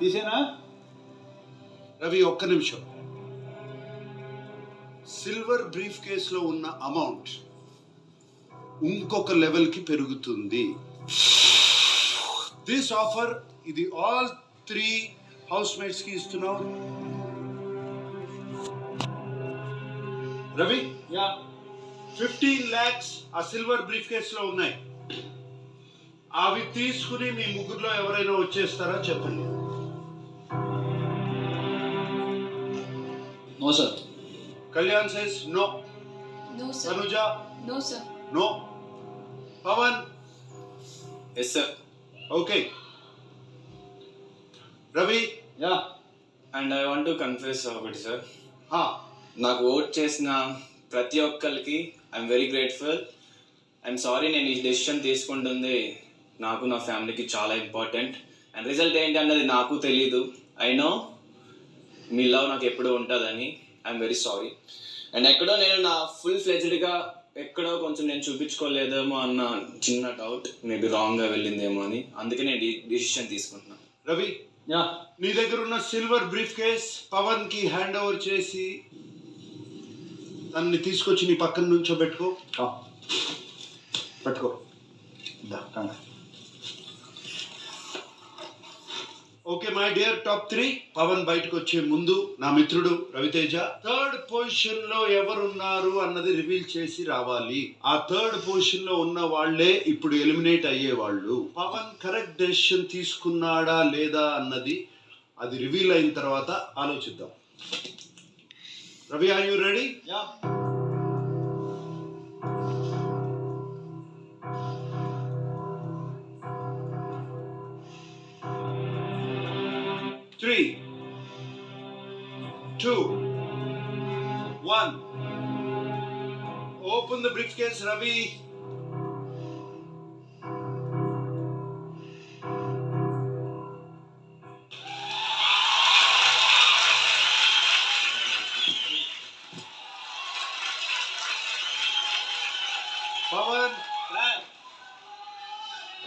తీసేనా? రవి ఒక్క నిమిషం. Silver brief కేసులో ఉన్న అమౌంట్ ఇంకొక లెవెల్కి పెరుగుతుంది. దిస్ ఆఫర్ ఇది ఆల్ 3 హౌస్ మేట్స్కి ఇస్తున్నావు. రవి, 15 lakhs ఆ సిల్వర్ బ్రీఫ్ కేసులో ఉన్నాయి. అవి తీసుకుని మీ ముగ్గురులో ఎవరైనా వచ్చేస్తారా చెప్పండి. No sir. Kalyan says no. No sir. Tanuja? No sir. No. Pawan? Yes sir. Okay. Ravi? Yeah. And I want to confess ఒకటి సార్. నాకు ఓట్ చేసిన ప్రతి ఒక్కరికి I'm very grateful. I'm sorry, నేను ఈ డెసిషన్ తీసుకుంటుంది నాకు నా ఫ్యామిలీకి చాలా ఇంపార్టెంట్. అండ్ రిజల్ట్ ఏంటి అన్నది నాకు తెలీదు. ఐ నో మీ లవ్ నాకు ఎప్పుడూ ఉంటుందని. I'm very sorry. అండ్ ఎక్కడో నేను నా ఫుల్ ఫ్లెజ్డ్గా ఎక్కడో కొంచెం నేను చూపించుకోలేదేమో అన్న చిన్న డౌట్, మేబీ రాంగ్గా వెళ్ళిందేమో అని. అందుకే నేను ఈ డిసిషన్ తీసుకుంటున్నాను. రవి, యా. నీ దగ్గర ఉన్న సిల్వర్ బ్రీఫ్ కేస్ పవన్ కి హ్యాండ్ ఓవర్ చేసి దాన్ని తీసుకొచ్చి నీ పక్కన నుంచో పెట్టుకో. పట్టుకో. Okay my dear top 3, Pawan బయటకు వచ్చే ముందు నా మిత్రుడు రవితేజ 3rd పొజిషన్ లో ఎవరున్నారు అన్నది రివీల్ చేసి రావాలి. ఆ 3rd పొజిషన్ లో ఉన్న వాళ్లే ఇప్పుడు ఎలిమినేట్ అయ్యే వాళ్ళు. పవన్ కరెక్ట్ డెసిషన్ తీసుకున్నాడా లేదా అన్నది అది రివీల్ అయిన తర్వాత ఆలోచిద్దాం. Ravi, are you ready? Yeah. Three, 2, 1. Open the briefcase, Ravi. Pawan.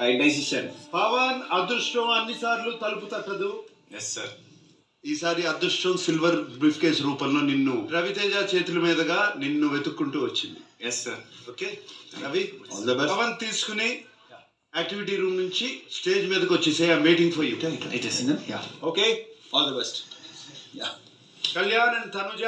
Right decision. Pawan అదృష్టం అన్నిసార్లు తలుపు తట్టదు. Yes sir. ఈసారి అదృష్టం సిల్వర్ బ్రీఫ్ కేస్ రూపంలో నిన్ను రవితేజ చేతుల మీదుగా నిన్ను వెతుక్కుంటూ వచ్చింది. Yes sir. Okay Ravi, Pawan తీసుకుని యాక్టివిటీ రూమ్ నుంచి స్టేజ్ మీదకి వచ్చేసే I'm waiting for you. Yeah. Okay, all the best. Yeah. Kalyan and Tanuja